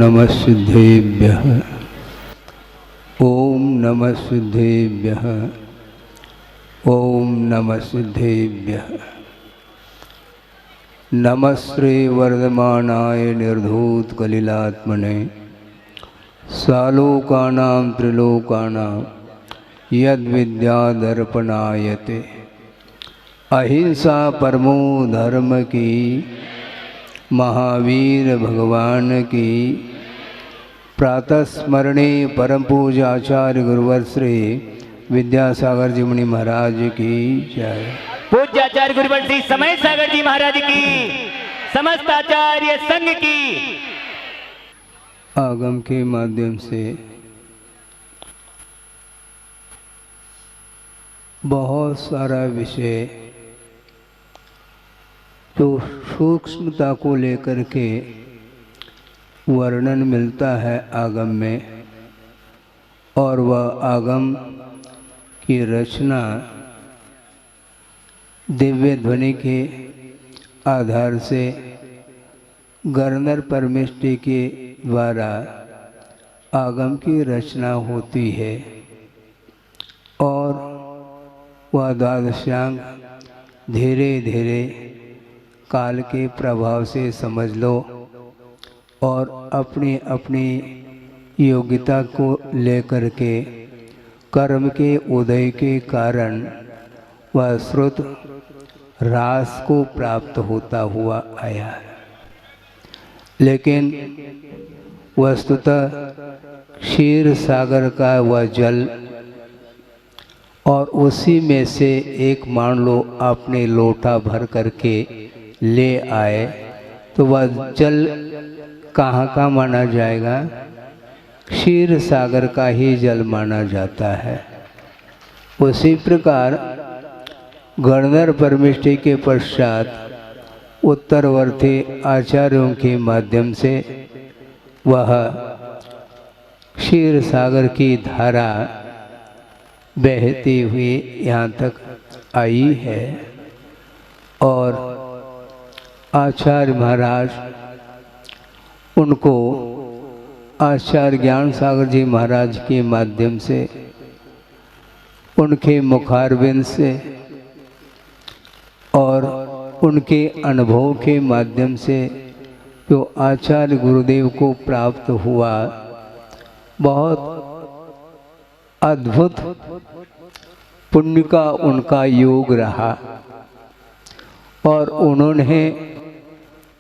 नमः सिद्धेभ्यः। ओम नमः सिद्धेभ्यः। ओम नमः सिद्धेभ्यः। नमः श्री वर्धमानाय निर्धूत कलिलात्मने सालोकानां त्रिलोकानां यद्विद्यादर्पणायते। अहिंसा परमो धर्म की, महावीर भगवान की। प्रातः स्मरणे परम पूजाचार्य गुरुवर श्री विद्यासागर जी मुनि महाराज की जय। पूज्याचार्य गुरुवर श्री समय सागर जी महाराज की, समस्त आचार्य संघ की। आगम के माध्यम से बहुत सारा विषय जो सूक्ष्मता को लेकर के वर्णन मिलता है आगम में, और वह आगम की रचना दिव्य ध्वनि के आधार से गर्नर परमिष्टि के द्वारा आगम की रचना होती है, और वह द्वादशांग धीरे धीरे काल के प्रभाव से समझ लो, और अपनी अपनी योग्यता को लेकर के कर्म के उदय के कारण वह श्रुत रास को प्राप्त होता हुआ आया। लेकिन वस्तुतः क्षीर सागर का वह जल, और उसी में से एक मान लो आपने लोटा भर करके ले आए, तो वह जल कहाँ का माना जाएगा? क्षीर सागर का ही जल माना जाता है। उसी प्रकार गर्नर परमिष्टि के पश्चात उत्तरवर्ती आचार्यों के माध्यम से वह क्षीर सागर की धारा बहती हुई यहाँ तक आई है, और आचार्य महाराज उनको आचार्य ज्ञान सागर जी महाराज के माध्यम से, उनके मुखारविंद से और उनके अनुभव के माध्यम से जो आचार्य गुरुदेव को प्राप्त हुआ, बहुत अद्भुत पुण्य का उनका योग रहा। और उन्होंने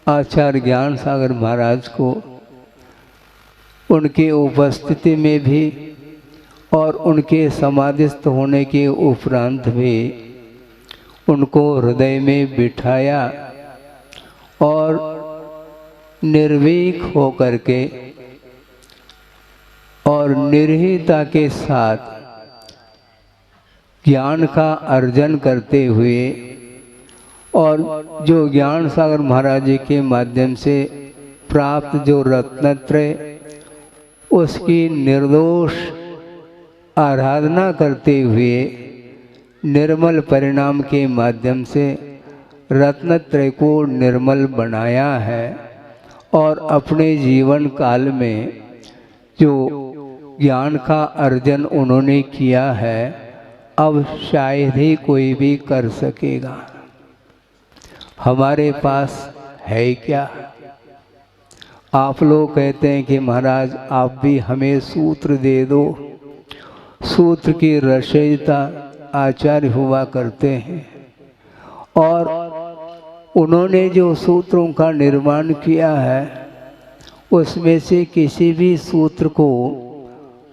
आचार्य ज्ञान सागर महाराज को उनके उपस्थिति में भी और उनके समाधिस्थ होने के उपरांत भी उनको हृदय में बिठाया, और निर्भीक होकर के और निर्भीकता के साथ ज्ञान का अर्जन करते हुए, और जो ज्ञान सागर महाराज जी के माध्यम से प्राप्त जो रत्नत्रय, उसकी निर्दोष आराधना करते हुए निर्मल परिणाम के माध्यम से रत्नत्रय को निर्मल बनाया है। और अपने जीवन काल में जो ज्ञान का अर्जन उन्होंने किया है, अब शायद ही कोई भी कर सकेगा। हमारे पास है क्या? आप लोग कहते हैं कि महाराज आप भी हमें सूत्र दे दो। सूत्र की रचयिता आचार्य हुआ करते हैं, और उन्होंने जो सूत्रों का निर्माण किया है, उसमें से किसी भी सूत्र को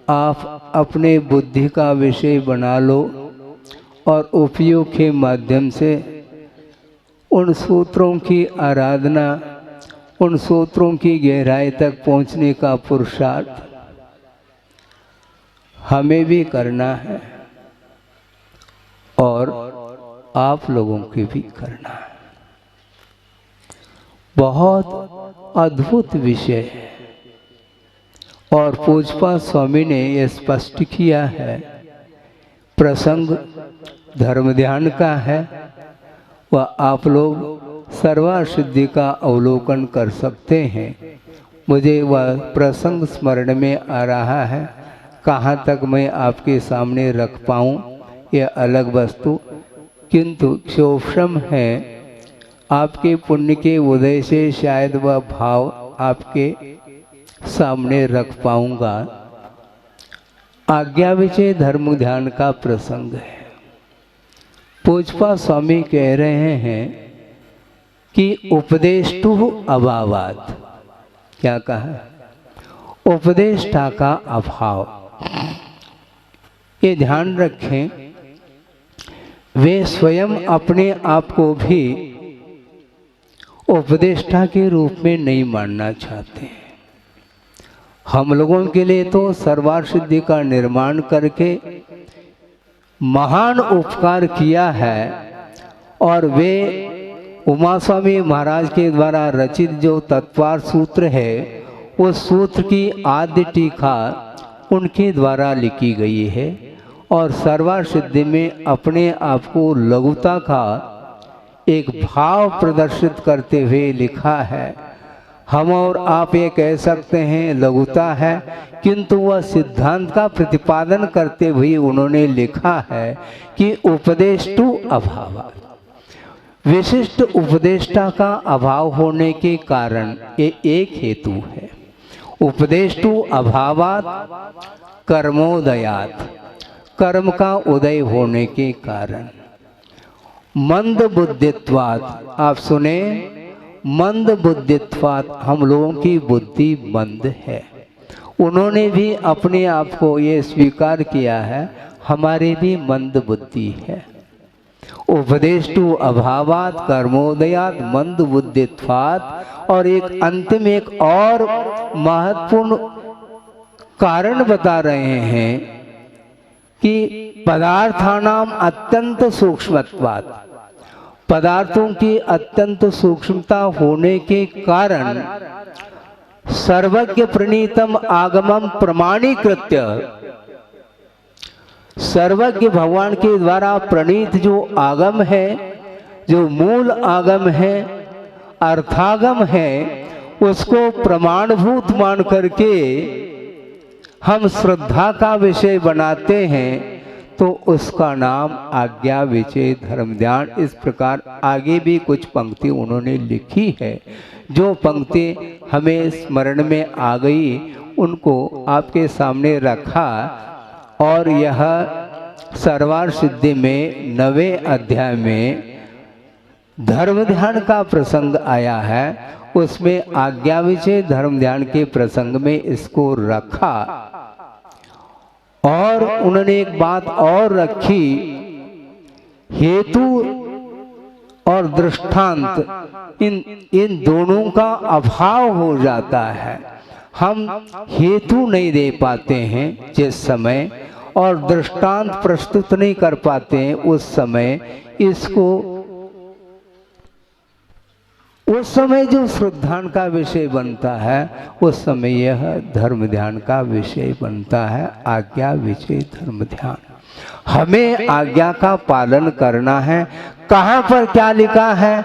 आप अपने बुद्धि का विषय बना लो, और उपयोग के माध्यम से उन सूत्रों की आराधना, उन सूत्रों की गहराई तक पहुंचने का पुरुषार्थ हमें भी करना है, और आप लोगों की भी करना है। बहुत अद्भुत विषय है, और पूज्यपाद स्वामी ने यह स्पष्ट किया है। प्रसंग धर्म ध्यान का है, वह आप लोग सर्वासिद्धि का अवलोकन कर सकते हैं। मुझे वह प्रसंग स्मरण में आ रहा है। कहाँ तक मैं आपके सामने रख पाऊँ यह अलग वस्तु, किंतु क्षोभम है आपके पुण्य के उदय से शायद वह भाव आपके सामने रख पाऊंगा। आज्ञा विषय धर्म ध्यान का प्रसंग है। पूजपा स्वामी कह रहे हैं कि उपदेष्टु अभावात, क्या कहा, उपदेष्टा का अभाव। ये ध्यान रखें, वे स्वयं अपने आप को भी उपदेष्टा के रूप में नहीं मानना चाहते हैं। हम लोगों के लिए तो सर्वार्थ सिद्धि का निर्माण करके महान उपकार किया है, और वे उमा स्वामी महाराज के द्वारा रचित जो तत्वार्थ सूत्र है, उस सूत्र की आद्य टीका उनके द्वारा लिखी गई है, और सर्वार्थ सिद्धि में अपने आप को लघुता का एक भाव प्रदर्शित करते हुए लिखा है। हम और आप ये कह सकते हैं लघुता है, किंतु वह सिद्धांत का प्रतिपादन करते हुए उन्होंने लिखा है कि उपदेष्टु अभाव, विशिष्ट उपदेष्टा का अभाव होने के कारण ये एक हेतु है। उपदेष्टु अभावात कर्मोदयात, कर्म का उदय होने के कारण। मंद बुद्धित्वात, आप सुने, मंद बुद्धित्वात, हम लोगों की बुद्धि मंद है। उन्होंने भी अपने आप को ये स्वीकार किया है, हमारे भी मंद बुद्धि है। उपदेष्टु अभावात कर्मोदयात मंद बुद्धित्वात, और एक अंतिम एक और महत्वपूर्ण कारण बता रहे हैं कि पदार्थानाम अत्यंत सूक्ष्मत्वात्, पदार्थों की अत्यंत सूक्ष्मता होने के कारण सर्वज्ञ प्रणीतम आगमम प्रमाणीकृत्य, सर्वज्ञ भगवान के द्वारा प्रणीत जो आगम है, जो मूल आगम है, अर्थागम है, उसको प्रमाणभूत मान करके हम श्रद्धा का विषय बनाते हैं, तो उसका नाम आज्ञा विषय धर्म ध्यान। इस प्रकार आगे भी कुछ पंक्ति उन्होंने लिखी है। जो पंक्ति हमें स्मरण में आ गई उनको आपके सामने रखा, और यह सर्वार्थ सिद्धि में 9वें अध्याय में धर्म ध्यान का प्रसंग आया है, उसमें आज्ञा विषय धर्म ध्यान के प्रसंग में इसको रखा। और उन्होंने एक बात और रखी, हेतु और दृष्टांत इन दोनों का अभाव हो जाता है। हम हेतु नहीं दे पाते हैं जिस समय, और दृष्टांत प्रस्तुत नहीं कर पाते हैं उस समय, इसको उस समय जो श्रद्धान का विषय बनता है, उस समय यह धर्म ध्यान का विषय बनता है। आज्ञा विषय धर्म ध्यान, हमें आज्ञा का पालन करना है। कहाँ पर क्या लिखा है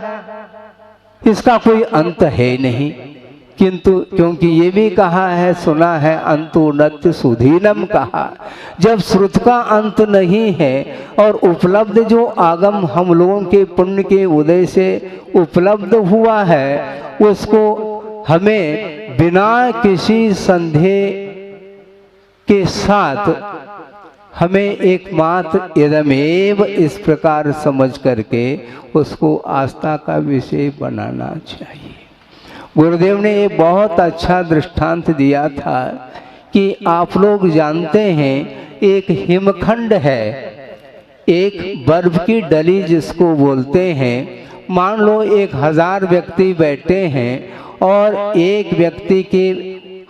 इसका कोई अंत है नहीं, किंतु क्योंकि ये भी कहा है, सुना है, अंतु नत्य सुधीनम कहा। जब श्रुत का अंत नहीं है और उपलब्ध जो आगम हम लोगों के पुण्य के उदय से उपलब्ध हुआ है, उसको हमें बिना किसी संदेह के साथ हमें एकमात्र इदमेव इस प्रकार समझ करके उसको आस्था का विषय बनाना चाहिए। गुरुदेव ने एक बहुत अच्छा दृष्टांत दिया था कि आप लोग जानते हैं, एक हिमखंड है, एक बर्फ की डली जिसको बोलते हैं। मान लो 1000 व्यक्ति बैठे हैं और एक व्यक्ति के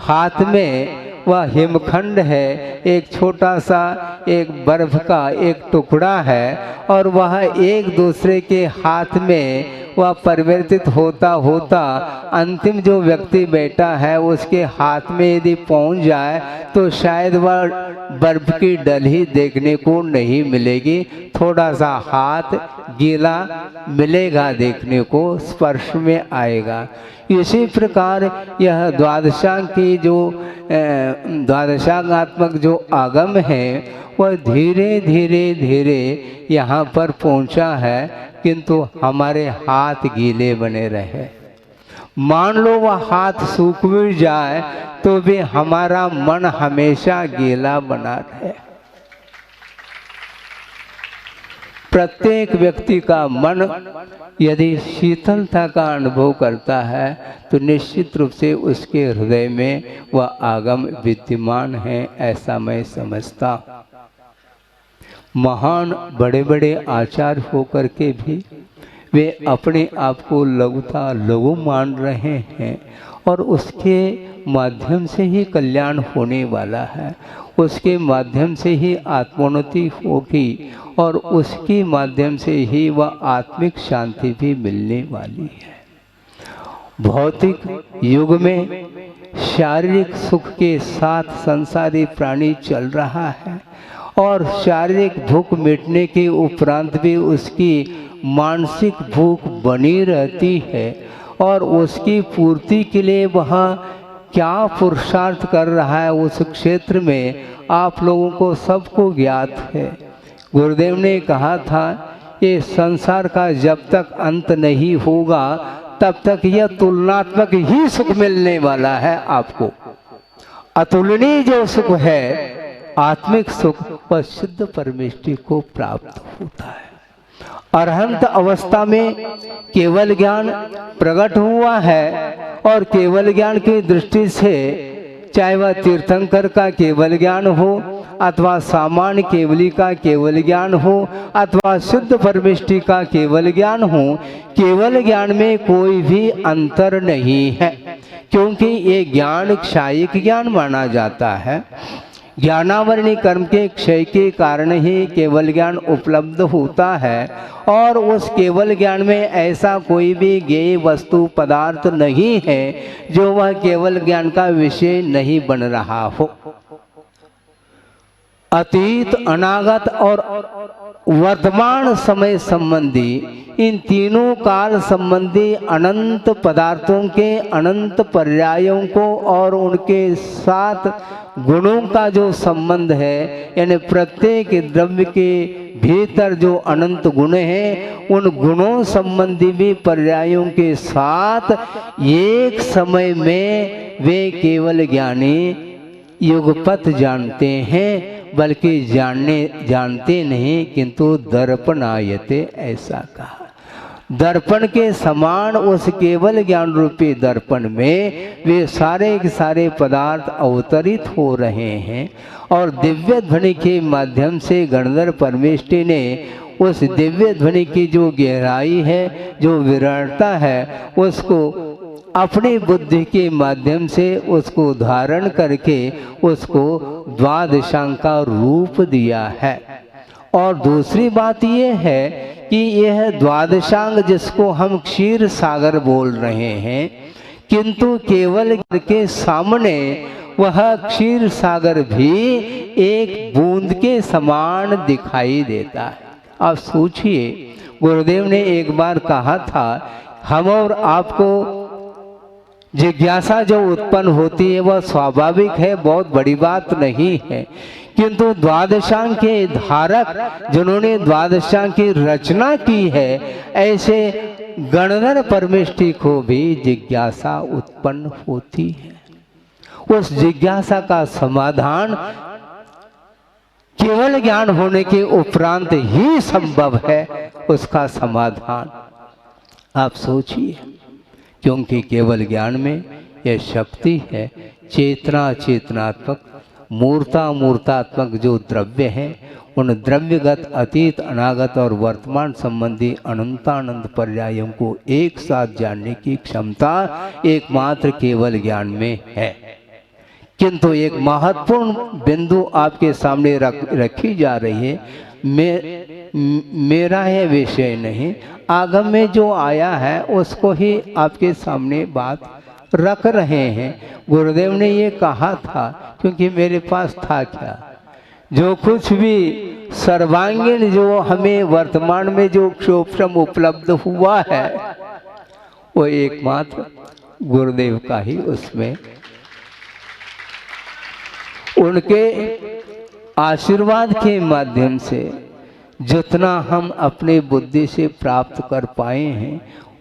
हाथ में वह हिमखंड है, एक छोटा सा एक बर्फ का एक टुकड़ा है, और वह एक दूसरे के हाथ में वह परिवर्तित होता होता अंतिम जो व्यक्ति बैठा है उसके हाथ में यदि पहुंच जाए तो शायद वह बर्फ की डली देखने को नहीं मिलेगी, थोड़ा सा हाथ गीला मिलेगा देखने को, स्पर्श में आएगा। इसी प्रकार यह द्वादशांग की जो द्वादशांगात्मक जो आगम है वह धीरे धीरे धीरे यहाँ पर पहुँचा है, किंतु हमारे हाथ गीले बने रहे। मान लो वह हाथ सूख भी जाए तो भी हमारा मन हमेशा गीला बना रहे। प्रत्येक व्यक्ति का मन यदि शीतलता का अनुभव करता है तो निश्चित रूप से उसके हृदय में वह आगम विद्यमान है, ऐसा मैं समझता। महान बड़े बड़े आचार्य होकर के भी वे अपने आप को लघु मान रहे हैं, और उसके माध्यम से ही कल्याण होने वाला है, उसके माध्यम से ही आत्मोन्नति होगी, और उसके माध्यम से ही वह आत्मिक शांति भी मिलने वाली है। भौतिक युग में शारीरिक सुख के साथ संसारी प्राणी चल रहा है, और शारीरिक भूख मिटने के उपरांत भी उसकी मानसिक भूख बनी रहती है, और उसकी पूर्ति के लिए वह क्या पुरुषार्थ कर रहा है उस क्षेत्र में आप लोगों को सबको ज्ञात है। गुरुदेव ने कहा था, ये संसार का जब तक अंत नहीं होगा तब तक यह तुलनात्मक ही सुख मिलने वाला है आपको। अतुलनीय जो सुख है, आत्मिक सुख, वह शुद्ध परमेष्टि को प्राप्त होता है। अरहंत अवस्था में केवल ज्ञान प्रकट हुआ है, और केवल ज्ञान की दृष्टि से चाहे वह तीर्थंकर का केवल ज्ञान हो, अथवा सामान्य केवली का केवल ज्ञान हो, अथवा शुद्ध परमेष्टि का केवल ज्ञान हो, केवल ज्ञान में कोई भी अंतर नहीं है, क्योंकि ये ज्ञान क्षयिक ज्ञान माना जाता है। ज्ञानावरणी कर्म के क्षय के कारण ही केवल ज्ञान उपलब्ध होता है, और उस केवल ज्ञान में ऐसा कोई भी ज्ञेय वस्तु पदार्थ नहीं है जो वह केवल ज्ञान का विषय नहीं बन रहा हो। अतीत, अनागत और वर्तमान समय संबंधी इन तीनों काल संबंधी अनंत पदार्थों के अनंत पर्यायों को और उनके साथ गुणों का जो संबंध है, यानी प्रत्येक द्रव्य के भीतर जो अनंत गुण हैं, उन गुणों संबंधी भी पर्यायों के साथ एक समय में वे केवल ज्ञानी युगपत जानते हैं, बल्कि जानते नहीं, किंतु दर्पणायते, ऐसा कहा। दर्पण के समान उस केवल ज्ञान रूपी दर्पण में वे सारे के सारे पदार्थ अवतरित हो रहे हैं, और दिव्य ध्वनि के माध्यम से गणधर परमेष्टि ने उस दिव्य ध्वनि की जो गहराई है, जो विराटता है, उसको अपनी बुद्धि के माध्यम से उसको धारण करके उसको द्वादशांग का रूप दिया है। और दूसरी बात यह है कि यह द्वादशांग जिसको हम क्षीर सागर बोल रहे हैं, किंतु केवल के सामने वह क्षीर सागर भी एक बूंद के समान दिखाई देता है। आप सोचिए, गुरुदेव ने एक बार कहा था, हम और आपको जिज्ञासा जो उत्पन्न होती है वह स्वाभाविक है, बहुत बड़ी बात नहीं है, किंतु द्वादशांग के धारक जिन्होंने द्वादशांग की रचना की है, ऐसे गणधर परमेष्टि को भी जिज्ञासा उत्पन्न होती है। उस जिज्ञासा का समाधान केवल ज्ञान होने के उपरांत ही संभव है, उसका समाधान। आप सोचिए, क्योंकि केवल ज्ञान में यह शक्ति है, चेतना चेतनात्मक, मूर्ता मूर्तात्मक जो द्रव्य है, उन द्रव्यगत अतीत, अनागत और वर्तमान संबंधी अनंतानंद पर्यायों को एक साथ जानने की क्षमता एकमात्र केवल ज्ञान में है। किंतु एक महत्वपूर्ण बिंदु आपके सामने रखी जा रही है, मेरा यह विषय नहीं, आगम में जो आया है उसको ही आपके सामने बात रख रहे हैं। गुरुदेव ने ये कहा था, क्योंकि मेरे पास था क्या, जो कुछ भी सर्वांगीण जो हमें वर्तमान में जो क्षोभम उपलब्ध हुआ है वो एकमात्र गुरुदेव का ही उसमें उनके आशीर्वाद के माध्यम से जितना हम अपने बुद्धि से प्राप्त कर पाए हैं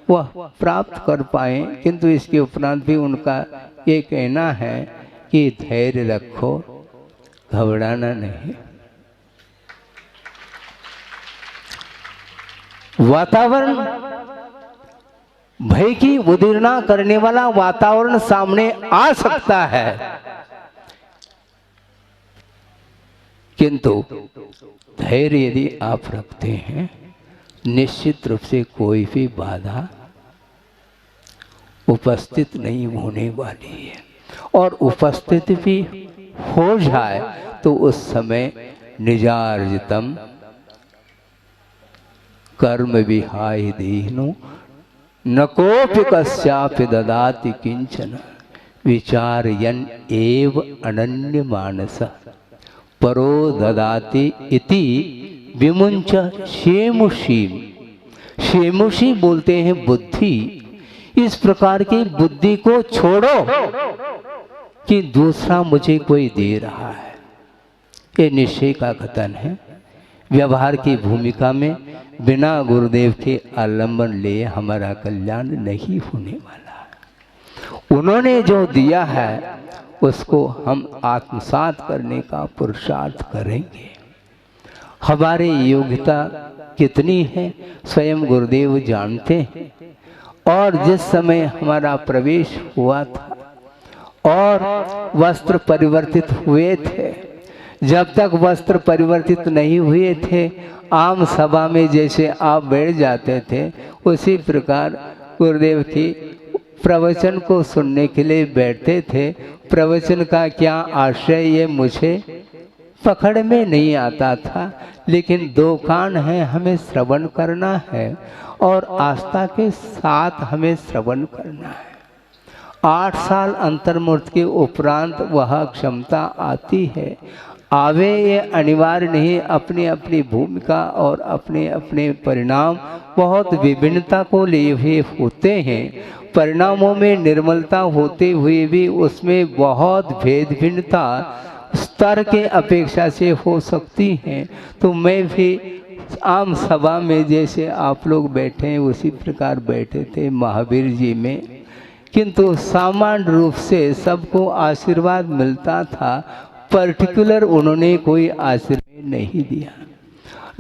वह प्राप्त कर पाए, किंतु इसके उपरांत भी उनका ये कहना है कि धैर्य रखो, घबराना नहीं। वातावरण भय की उदीर्णा करने वाला वातावरण सामने आ सकता है, किंतु धैर्य यदि आप रखते हैं निश्चित रूप से कोई भी बाधा उपस्थित नहीं होने वाली है। और उपस्थित भी हो जाए तो उस समय निजार्जितम कर्म विहाय दीनो न कोपि कस्यापि ददाति किंचन विचारयन् एव अनन्य मानस परो ददाति इति विमुंच शेमुषीम। शेमुषी बोलते हैं बुद्धि। इस प्रकार की बुद्धि को छोड़ो कि दूसरा मुझे कोई दे रहा है, ये निश्चय का कथन है। व्यवहार की भूमिका में बिना गुरुदेव के आलंबन लिए हमारा कल्याण नहीं होने वाला है। उन्होंने जो दिया है उसको हम आत्मसात करने का पुरुषार्थ करेंगे। हमारी योग्यता कितनी है स्वयं गुरुदेव जानते हैं। और जिस समय हमारा प्रवेश हुआ था और वस्त्र परिवर्तित हुए थे, जब तक वस्त्र परिवर्तित नहीं हुए थे आम सभा में जैसे आप बैठ जाते थे उसी प्रकार गुरुदेव की प्रवचन को सुनने के लिए बैठते थे। प्रवचन का क्या आशय ये मुझे पकड़ में नहीं आता था, लेकिन दो कान हैं, हमें श्रवण करना है और आस्था के साथ हमें श्रवण करना है। 8 साल अंतर्मुक्त के उपरांत वह क्षमता आती है, आवे ये अनिवार्य नहीं। अपनी अपनी भूमिका और अपने अपने परिणाम बहुत विभिन्नता को लिए हुए होते हैं। परिणामों में निर्मलता होते हुए भी उसमें बहुत भेद भिन्नता स्तर के अपेक्षा से हो सकती हैं। तो मैं भी आम सभा में जैसे आप लोग बैठे हैं उसी प्रकार बैठे थे महावीर जी में, किंतु सामान्य रूप से सबको आशीर्वाद मिलता था। पर्टिकुलर उन्होंने कोई आशीर्वाद नहीं दिया।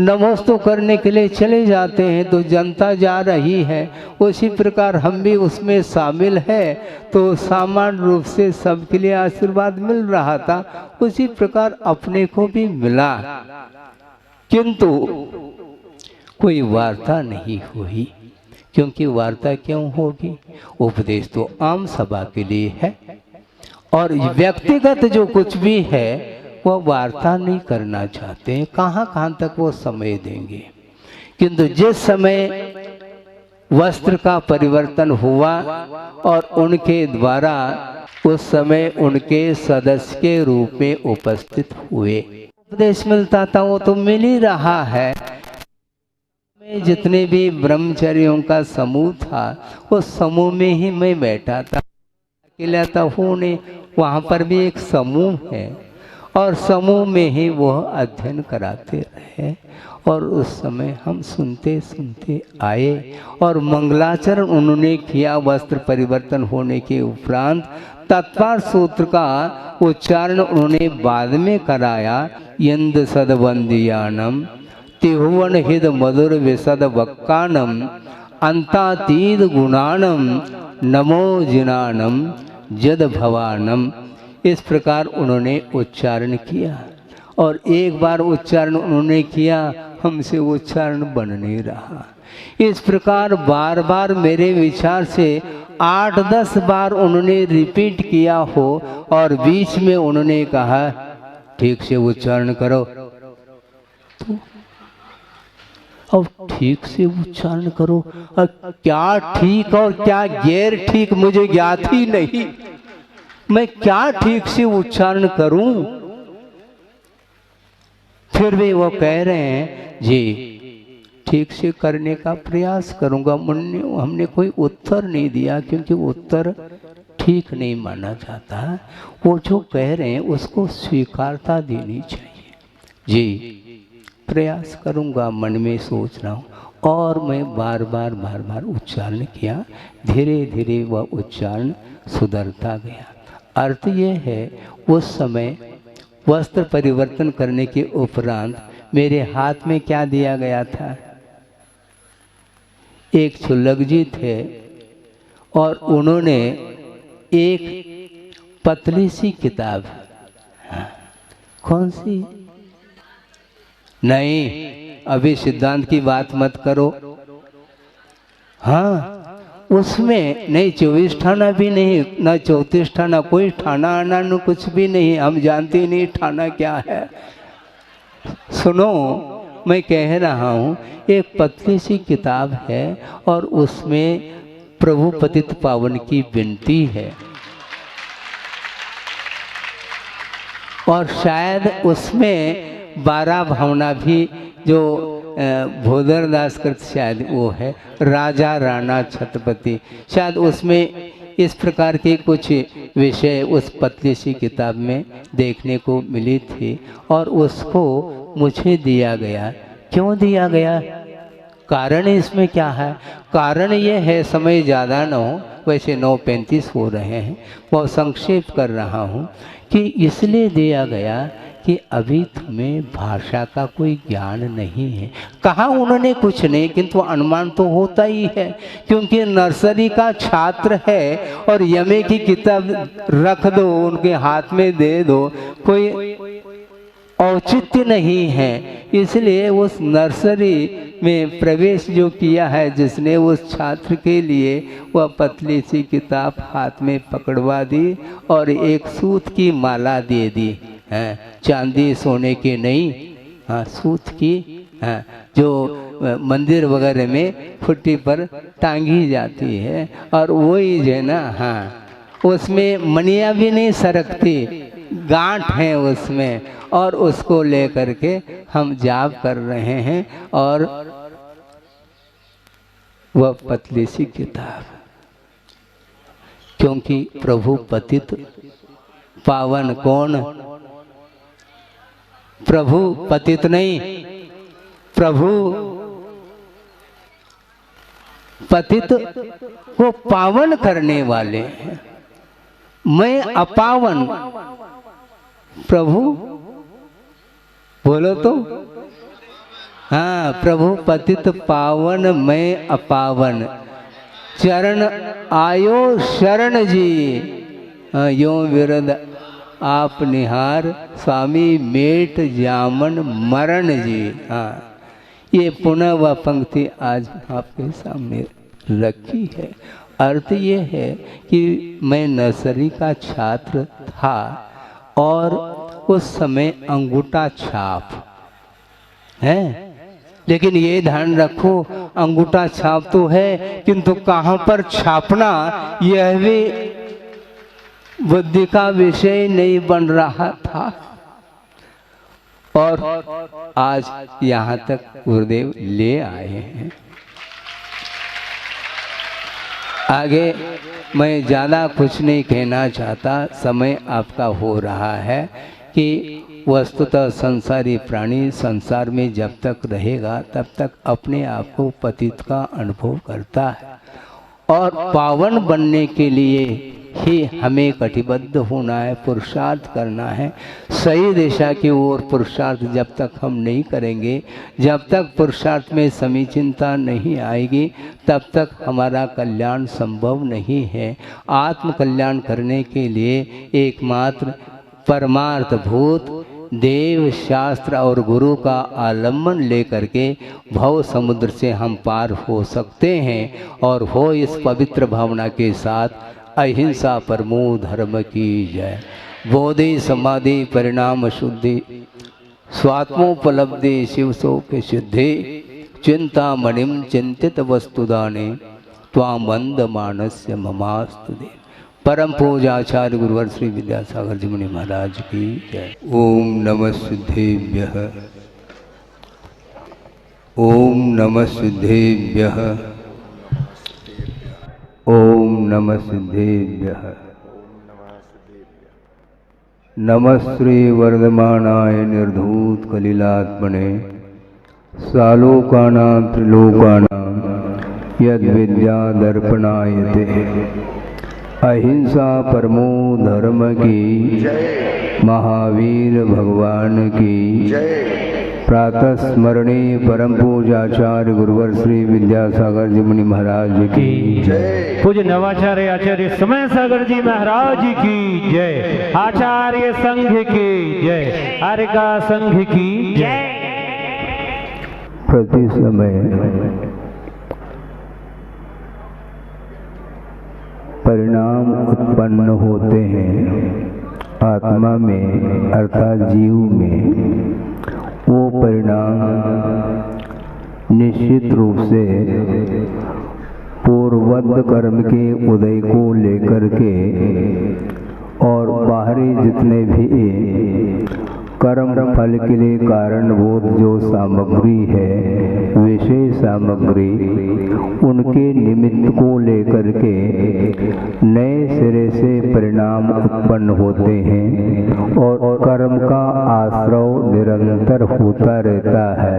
नमोस्तु करने के लिए चले जाते हैं तो जनता जा रही है, उसी प्रकार हम भी उसमें शामिल है तो सामान्य रूप से सबके लिए आशीर्वाद मिल रहा था, उसी प्रकार अपने को भी मिला, किंतु कोई वार्ता नहीं हुई। क्योंकि वार्ता क्यों होगी? उपदेश तो आम सभा के लिए है और व्यक्तिगत जो कुछ भी है वो वार्ता नहीं करना चाहते हैं। कहाँ तक वो समय देंगे। किंतु जिस समय वस्त्र का परिवर्तन हुआ और उनके द्वारा उस समय उनके सदस्य के रूप में उपस्थित हुए, उपदेश मिलता था वो तो मिल ही रहा है। जितने भी ब्रह्मचर्यों का समूह था उस समूह में ही मैं बैठा था, अकेला था हूँ नहीं। वहाँ पर भी एक समूह है और समूह में ही वह अध्ययन कराते रहे और उस समय हम सुनते सुनते आए और मंगलाचरण उन्होंने किया। वस्त्र परिवर्तन होने के उपरांत तत्पर सूत्र का उच्चारण उन्होंने बाद में कराया। यंद सदवंदियानम तिहुवन हिद मधुर विशद वक्कानम अंतातीत गुणानम नमो जिनानम जद भवानम। इस प्रकार उन्होंने उच्चारण किया और एक बार उच्चारण उन्होंने किया, हमसे उच्चारण बन नहीं रहा। इस प्रकार बार बार मेरे विचार से 8-10 बार उन्होंने रिपीट किया हो और बीच में उन्होंने कहा ठीक से उच्चारण करो। तो अब ठीक से उच्चारण करो, अब क्या ठीक और क्या गैर ठीक मुझे ज्ञात ही नहीं। मैं क्या ठीक से उच्चारण करूं? फिर भी वो कह रहे हैं जी ठीक से करने का प्रयास करूंगा। हमने कोई उत्तर नहीं दिया क्योंकि उत्तर ठीक नहीं माना जाता। वो जो कह रहे हैं उसको स्वीकारता देनी चाहिए। जी प्रयास करूंगा, मन में सोच रहा हूँ। और मैं बार बार उच्चारण किया। धीरे धीरे वह उच्चारण सुधरता गया। अर्थ ये है उस समय वस्त्र परिवर्तन करने के उपरांत मेरे हाथ में क्या दिया गया था? एक छुल्लक जी थे और उन्होंने एक पतली सी किताब, कौन सी? नहीं, अभी सिद्धांत की बात मत करो। हाँ, उसमें नहीं 24 ठाना भी नहीं, ना 34 ठाना, कोई ठाना आना न कुछ भी नहीं। हम जानते नहीं ठाना क्या है। सुनो, मैं कह रहा हूँ एक पतली सी किताब है और उसमें प्रभु पतित पावन की विनती है। और शायद उसमें 12 भावना भी जो भोदरदास कृत शायद वो है, राजा राणा छत्रपति, शायद उसमें इस प्रकार के कुछ विषय उस पतली सी किताब में देखने को मिली थी और उसको मुझे दिया गया। क्यों दिया गया? कारण इसमें क्या है? कारण ये है, समय ज़्यादा न हो, वैसे 9:35 हो रहे हैं, बहुत संक्षेप कर रहा हूँ कि इसलिए दिया गया कि अभी तुम्हें भाषा का कोई ज्ञान नहीं है। कहा उन्होंने कुछ नहीं, किंतु अनुमान तो होता ही है क्योंकि नर्सरी का छात्र है और यमे की किताब रख दो, उनके हाथ में दे दो, कोई औचित्य नहीं है। इसलिए उस नर्सरी में प्रवेश जो किया है जिसने, उस छात्र के लिए वह पतली सी किताब हाथ में पकड़वा दी और एक सूत की माला दे दी है, चांदी सोने की नहीं, हाँ सूत की, हाँ जो मंदिर वगैरह में फुट्टी पर टांगी जाती है। और वही जो है ना, हाँ उसमें मनिया भी नहीं सरकती, गांठ है उसमें, और उसको लेकर के हम जाप कर रहे हैं। और वह पतली सी किताब, क्योंकि प्रभु पतित पावन कौन? प्रभु पतित नहीं, प्रभु पतित को पावन करने वाले हैं। मैं अपावन, प्रभु बोलो तो, हाँ प्रभु पतित पावन, मैं अपावन, चरण आयो शरण जी, यो विरद आप निहार, स्वामी मेट जामन मरण जी। हाँ, ये पुनः वह पंक्ति आज आपके सामने रखी है। अर्थ ये है कि मैं नर्सरी का छात्र था और उस समय अंगूठा छाप है, लेकिन ये ध्यान रखो अंगूठा छाप तो है किंतु कहाँ पर छापना यह भी बुद्धि का विषय नहीं बन रहा था। और आज यहाँ तक गुरुदेव ले आए हैं। आगे मैं ज़्यादा कुछ नहीं कहना चाहता, समय आपका हो रहा है कि वस्तुतः संसारी प्राणी संसार में जब तक रहेगा तब तक अपने आप को पतित का अनुभव करता है और पावन बनने के लिए ही हमें कटिबद्ध होना है, पुरुषार्थ करना है। सही दिशा की ओर पुरुषार्थ जब तक हम नहीं करेंगे, जब तक पुरुषार्थ में समीचीनता नहीं आएगी, तब तक हमारा कल्याण संभव नहीं है। आत्म कल्याण करने के लिए एकमात्र परमार्थ भूत देव शास्त्र और गुरु का आलम्बन लेकर के भव समुद्र से हम पार हो सकते हैं। और हो इस पवित्र भावना के साथ अहिंसा परमो धर्म की जय। बोधि समाधि परिणाम शुद्धि स्वात्मोपलब्धि शिव शोक सिद्धि चिंता मणिम चिंतित वस्तुदाने त्वाम वंद मानस्य ममास्तु दे। परम पूजाचार्य गुरुवर श्री विद्यासागर जी मुनि महाराज की जय। ओम नमः सिद्धेभ्यः ओम नमः सिद्धेभ्यः। ओम नमः सिद्धेभ्यः। नमः श्री वर्धमानाय निर्धूत कलिलात्मने सालोकानां त्रिलोकानां यद विद्या दर्पणायते। अहिंसा परमो धर्म की महावीर भगवान की प्रातः स्मरणी परम पूजाचार्य गुरुवर श्री विद्यासागर जी मुनि महाराज की पूज्य नवाचार्य आचार्य समय सागर जी महाराज की जय। आचार्य संघ की जय। आर्यका संघ की जय। प्रति समय परिणाम उत्पन्न होते हैं आत्मा में अर्थात जीव में। वो परिणाम निश्चित रूप से पूर्ववत कर्म के उदय को लेकर के और बाहरी जितने भी कर्म फल के लिए कारणभूत जो सामग्री है, विशेष सामग्री, उनके निमित्त को लेकर के नए सिरे से परिणाम उत्पन्न होते हैं और कर्म का आश्रव निरंतर होता रहता है।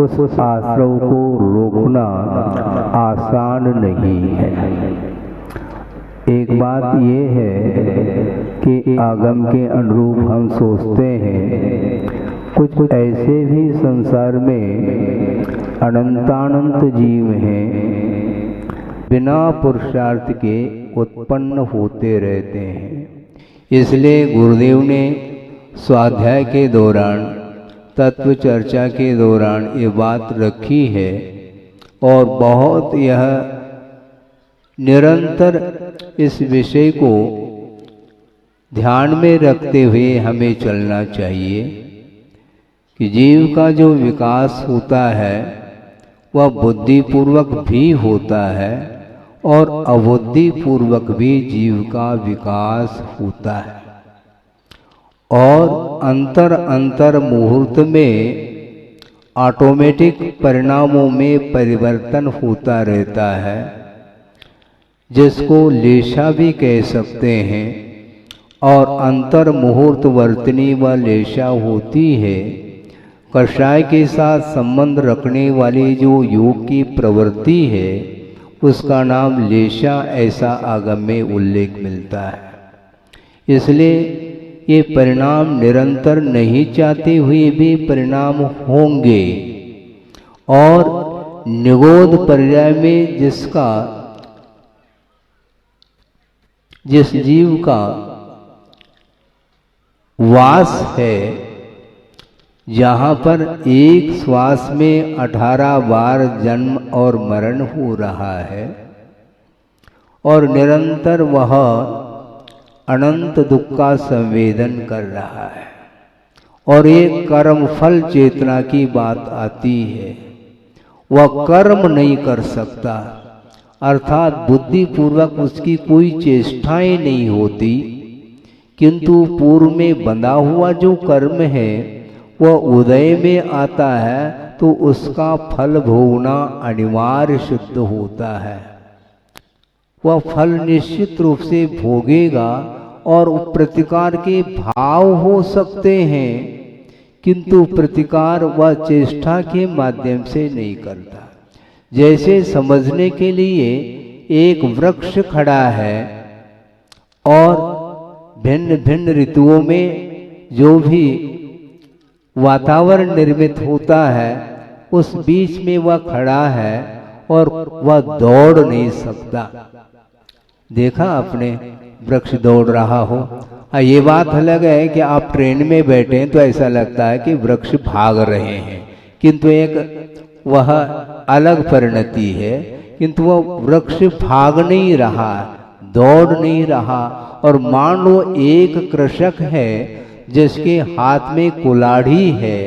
उस आश्रव को रोकना आसान नहीं है। एक बात ये है कि आगम के अनुरूप हम सोचते हैं, कुछ ऐसे भी संसार में अनंतानंत जीव हैं बिना पुरुषार्थ के उत्पन्न होते रहते हैं। इसलिए गुरुदेव ने स्वाध्याय के दौरान, तत्व चर्चा के दौरान ये बात रखी है और बहुत यह निरंतर इस विषय को ध्यान में रखते हुए हमें चलना चाहिए कि जीव का जो विकास होता है वह बुद्धिपूर्वक भी होता है और अबुद्धिपूर्वक भी जीव का विकास होता है और अंतर अंतर मुहूर्त में ऑटोमेटिक परिणामों में परिवर्तन होता रहता है, जिसको लेशा भी कह सकते हैं। और अंतर मुहूर्त वर्तनी व लेशा होती है। कषाय के साथ संबंध रखने वाली जो योग की प्रवृत्ति है उसका नाम लेशा, ऐसा आगम में उल्लेख मिलता है। इसलिए ये परिणाम निरंतर नहीं चाहते हुए भी परिणाम होंगे और निगोद पर्याय में जिस जीव का वास है, जहाँ पर एक श्वास में 18 बार जन्म और मरण हो रहा है और निरंतर वह अनंत दुख का संवेदन कर रहा है और एक कर्म फल चेतना की बात आती है, वह कर्म नहीं कर सकता, अर्थात बुद्धिपूर्वक उसकी कोई चेष्टाएं नहीं होती, किंतु पूर्व में बंधा हुआ जो कर्म है वह उदय में आता है तो उसका फल भोगना अनिवार्य सिद्ध होता है। वह फल निश्चित रूप से भोगेगा और प्रतिकार के भाव हो सकते हैं, किंतु प्रतिकार वह चेष्टा के माध्यम से नहीं करता। जैसे समझने के लिए एक वृक्ष खड़ा है और भिन्न भिन्न ऋतुओं में जो भी वातावरण निर्मित होता है उस बीच में वह खड़ा है और वह दौड़ नहीं सकता। देखा आपने वृक्ष दौड़ रहा हो। ये बात अलग है कि आप ट्रेन में बैठे हैं तो ऐसा लगता है कि वृक्ष भाग रहे हैं, किंतु एक वह अलग परिणति है। किंतु वह वृक्ष भाग नहीं रहा, दौड़ नहीं रहा। और मान लो एक कृषक है जिसके हाथ में कुल्हाड़ी है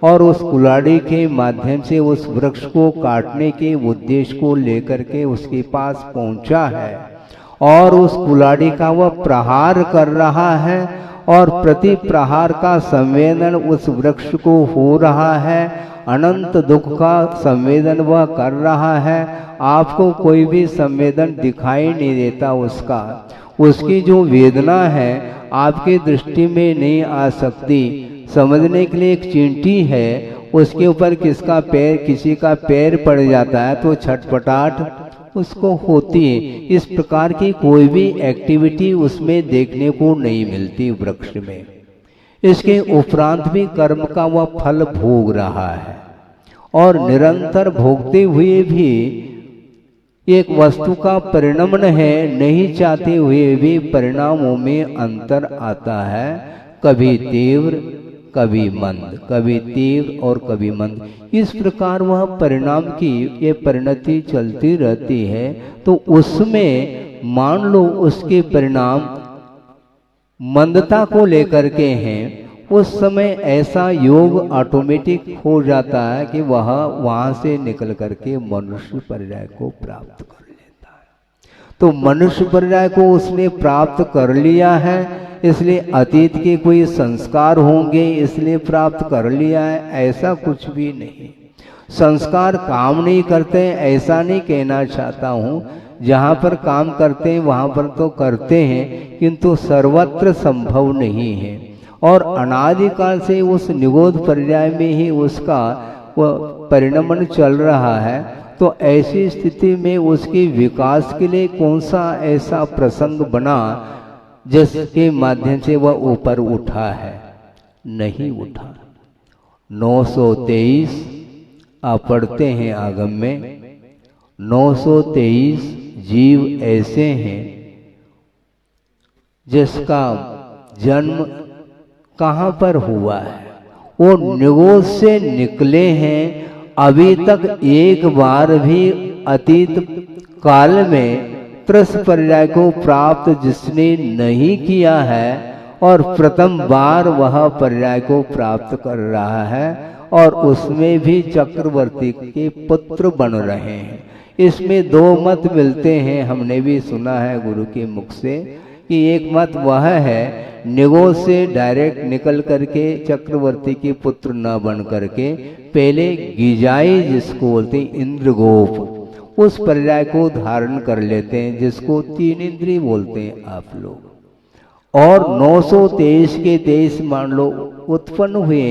और उस कुल्हाड़ी के माध्यम से उस वृक्ष को काटने के उद्देश्य को लेकर के उसके पास पहुंचा है और उस कुल्हाड़ी का वह प्रहार कर रहा है और प्रति प्रहार का संवेदन उस वृक्ष को हो रहा है अनंत दुख का संवेदन वह कर रहा है, आपको कोई भी संवेदन दिखाई नहीं देता उसका। उसकी जो वेदना है आपकी दृष्टि में नहीं आ सकती। समझने के लिए एक चींटी है, उसके ऊपर किसी का पैर पड़ जाता है तो छटपटाहट उसको होती है। इस प्रकार की कोई भी एक्टिविटी उसमें देखने को नहीं मिलती वृक्ष में। इसके उपरांत भी कर्म का वह फल भोग रहा है और निरंतर भोगते हुए भी एक वस्तु का परिणमन है, नहीं चाहते हुए भी परिणामों में अंतर आता है, कभी तीव्र कभी मंद, कभी तीव्र और कभी मंद। इस प्रकार वह परिणाम की ये परिणति चलती रहती है। तो उसमें मान लो उसके परिणाम मंदता को लेकर के हैं, उस समय ऐसा योग ऑटोमेटिक हो जाता है कि वह वहां से निकल करके मनुष्य पर्याय को प्राप्त कर लेता है। तो मनुष्य पर्याय को उसने प्राप्त कर लिया है, इसलिए अतीत के कोई संस्कार होंगे इसलिए प्राप्त कर लिया है, ऐसा कुछ भी नहीं। संस्कार काम नहीं करते ऐसा नहीं कहना चाहता हूँ, जहाँ पर काम करते हैं वहाँ पर तो करते हैं, किंतु सर्वत्र संभव नहीं है। और अनादिकाल से उस निगोध पर्याय में ही उसका वह परिणमन चल रहा है। तो ऐसी स्थिति में उसके विकास के लिए कौन सा ऐसा प्रसंग बना जिसके माध्यम से वह ऊपर उठा है? नहीं उठा। 923 आप पढ़ते हैं आगम में, 923 जीव ऐसे हैं जिसका जन्म कहाँ पर हुआ है? वो निगोध से निकले हैं, अभी तक एक बार भी अतीत काल में त्रस पर्याय को प्राप्त जिसने नहीं किया है और प्रथम बार वह पर्याय को प्राप्त कर रहा है और उसमें भी चक्रवर्ती के पुत्र बन रहे हैं। इसमें दो मत मिलते हैं, हमने भी सुना है गुरु के मुख से कि एक मत वह है निगोध से डायरेक्ट निकल करके चक्रवर्ती के पुत्र न बन करके पहले गिजाई जिसको बोलते हैं इंद्रगोप, उस पर्याय को धारण कर लेते हैं जिसको 3 इंद्रिय बोलते हैं आप लोग। और 923 के 23 मान लो उत्पन्न हुए,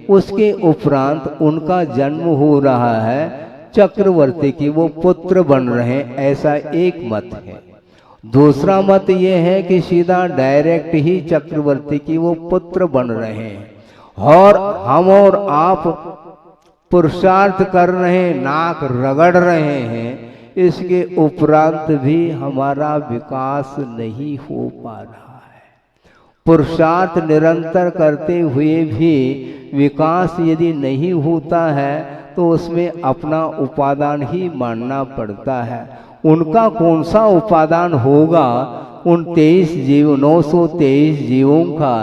उसके उपरांत उनका जन्म हो रहा है, चक्रवर्ती की वो पुत्र बन रहे हैं, ऐसा एक मत है। दूसरा मत ये है कि सीधा डायरेक्ट ही चक्रवर्ती की वो पुत्र बन रहे हैं और हम और आप पुरुषार्थ कर रहे हैं, नाक रगड़ रहे हैं, इसके उपरांत भी हमारा विकास नहीं हो पा रहा है। पुरुषार्थ निरंतर करते हुए भी विकास यदि नहीं होता है तो उसमें अपना उपादान ही मानना पड़ता है। उनका कौन सा उपादान होगा उन 923 जीवों का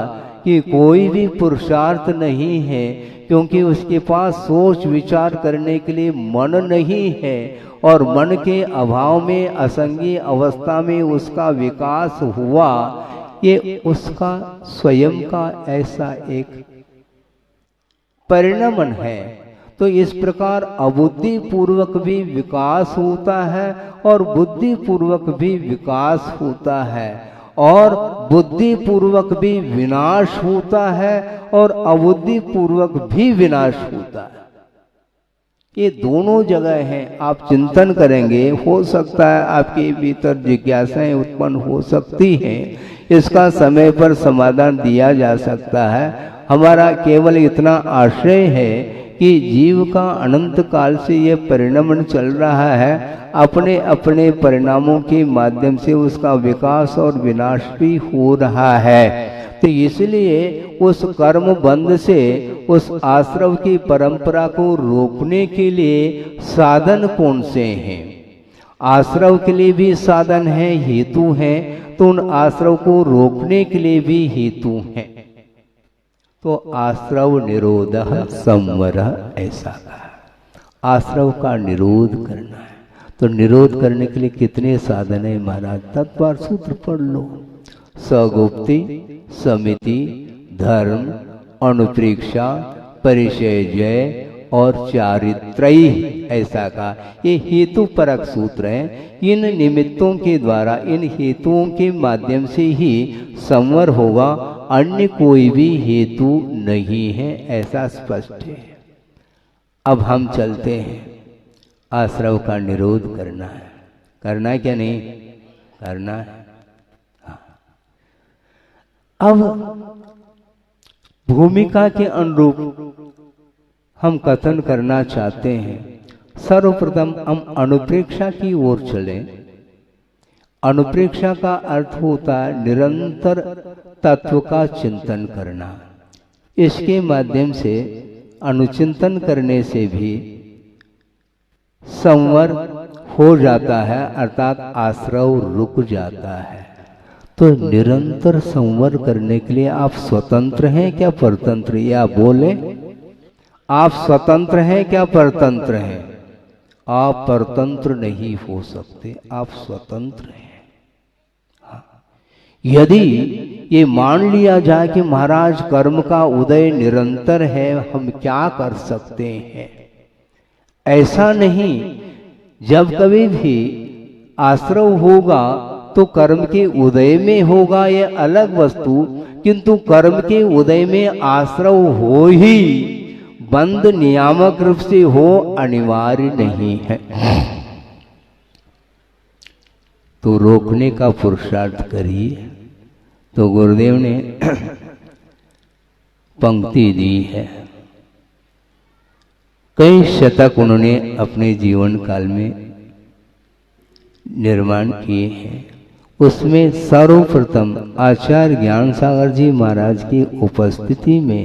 कि कोई भी पुरुषार्थ नहीं है, क्योंकि उसके पास सोच विचार करने के लिए मन नहीं है और मन के अभाव में असंगी अवस्था में उसका विकास हुआ। ये उसका स्वयं का ऐसा एक परिणमन है। तो इस प्रकार अबुद्धि पूर्वक भी विकास होता है और बुद्धि पूर्वक भी विकास होता है और बुद्धि पूर्वक भी विनाश होता है और अबुद्धि पूर्वक भी विनाश होता है। ये दोनों जगह हैं। आप चिंतन करेंगे, हो सकता है आपके भीतर जिज्ञासाएं उत्पन्न हो सकती हैं, इसका समय पर समाधान दिया जा सकता है। हमारा केवल इतना आशय है कि जीव का अनंत काल से यह परिणमन चल रहा है, अपने अपने परिणामों के माध्यम से उसका विकास और विनाश भी हो रहा है। तो इसलिए उस कर्म बंध से उस आश्रव की परंपरा को रोकने के लिए साधन कौन से हैं? आश्रव के लिए भी साधन है, हेतु हैं, तो उन आश्रव को रोकने के लिए भी हेतु हैं। तो आश्रव निरोधः संवरः ऐसा कहा, आश्रव का निरोध करना है। तो निरोध करने के लिए कितने साधन है महाराज? तत्पर सूत्र पढ़ लो। सगुप्ति, समिति, धर्म, अनुप्रेक्षा, परिचय जय, और चारित्रयी ऐसा कहा। ये हेतु परक सूत्र है। इन निमित्तों के द्वारा, इन हेतुओं के माध्यम से ही संवर होगा, अन्य कोई भी हेतु नहीं है, ऐसा स्पष्ट है। अब हम चलते हैं, आश्रव का निरोध करना है। करना है क्या नहीं करना है? हाँ। अब भूमिका के अनुरूप हम कथन करना चाहते हैं। सर्वप्रथम हम अनुप्रेक्षा की ओर चलें। अनुप्रेक्षा का अर्थ होता है निरंतर तत्व का चिंतन करना। इसके माध्यम से, अनुचिंतन करने से भी संवर हो जाता है, अर्थात आश्रव रुक जाता है। तो निरंतर संवर करने के लिए आप स्वतंत्र हैं क्या परतंत्र? या बोले, आप स्वतंत्र हैं क्या परतंत्र हैं? आप परतंत्र नहीं हो सकते, आप स्वतंत्र हैं। यदि ये मान लिया जाए कि महाराज कर्म का उदय निरंतर है, हम क्या कर सकते हैं? ऐसा नहीं। जब कभी भी आश्रव होगा तो कर्म के उदय में होगा, यह अलग वस्तु, किंतु कर्म के उदय में आश्रव हो ही बंद नियामक रूप से हो अनिवार्य नहीं है। तो रोकने का पुरुषार्थ करिए। तो गुरुदेव ने पंक्ति दी है, कई शतक उन्होंने अपने जीवन काल में निर्माण किए हैं। उसमें सर्वप्रथम आचार्य ज्ञान सागर जी महाराज की उपस्थिति में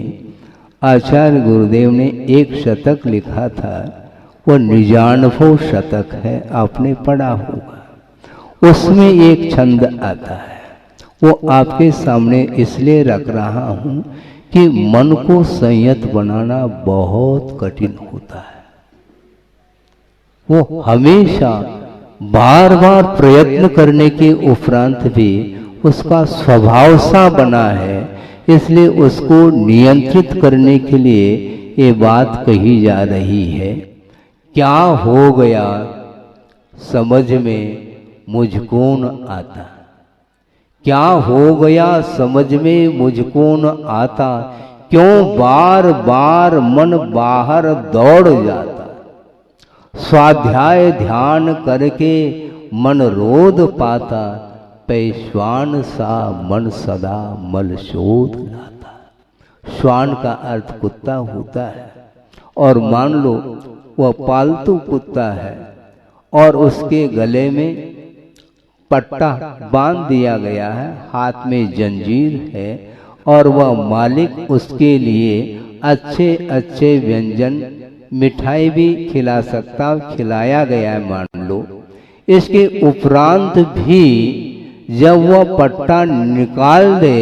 आचार्य गुरुदेव ने एक शतक लिखा था, वो निजानुभव शतक है, आपने पढ़ा होगा। उसमें एक छंद आता है, वो आपके सामने इसलिए रख रहा हूं कि मन को संयत बनाना बहुत कठिन होता है। वो हमेशा बार बार प्रयत्न करने के उपरांत भी उसका स्वभाव सा बना है, इसलिए उसको नियंत्रित करने के लिए ये बात कही जा रही है। क्या हो गया समझ में मुझको न आता, क्या हो गया समझ में मुझको न आता, क्यों बार बार मन बाहर दौड़ जाता। स्वाध्याय ध्यान करके मन रोध पाता, पैश्वान सा मन सदा मल शोध लाता। श्वान का अर्थ कुत्ता होता है, और मान लो वह पालतू कुत्ता है और उसके गले में पट्टा बांध दिया गया है, हाथ में जंजीर है, और वह मालिक उसके लिए अच्छे अच्छे व्यंजन मिठाई भी खिला सकता, खिलाया गया है मान लो। इसके उपरांत भी जब वह पट्टा निकाल दे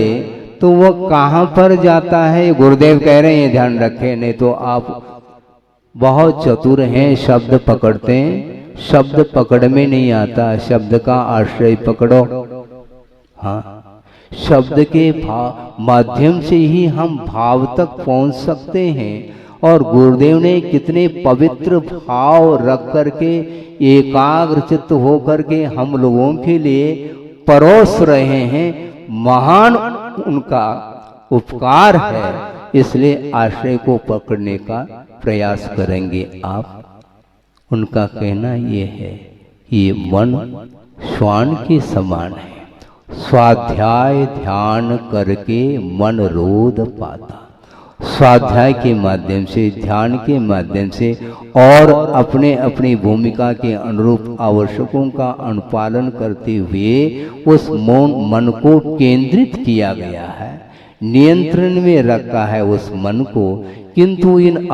तो वह कहाँ पर जाता है? गुरुदेव कह रहे हैं ध्यान रखें, नहीं तो आप बहुत चतुर हैं, शब्द पकड़ते हैं। शब्द पकड़ में नहीं आता, शब्द का आश्रय पकड़ो। हाँ, शब्द के माध्यम से ही हम भाव तक पहुंच सकते हैं। और गुरुदेव ने कितने पवित्र भाव रख करके एकाग्रचित्त होकर के हम लोगों के लिए परोस रहे हैं। महान उनका उपकार है, इसलिए आश्रय को पकड़ने का प्रयास करेंगे आप। उनका कहना ये है कि ये मन श्वान के समान है, स्वाध्याय ध्यान करके मन रोध पाता। स्वाध्याय के माध्यम से, ध्यान के माध्यम से और अपने अपनी भूमिका के अनुरूप आवश्यकों का अनुपालन करते हुए उस मन को केंद्रित किया गया है, नियंत्रण में रखा है उस मन को। किंतु इन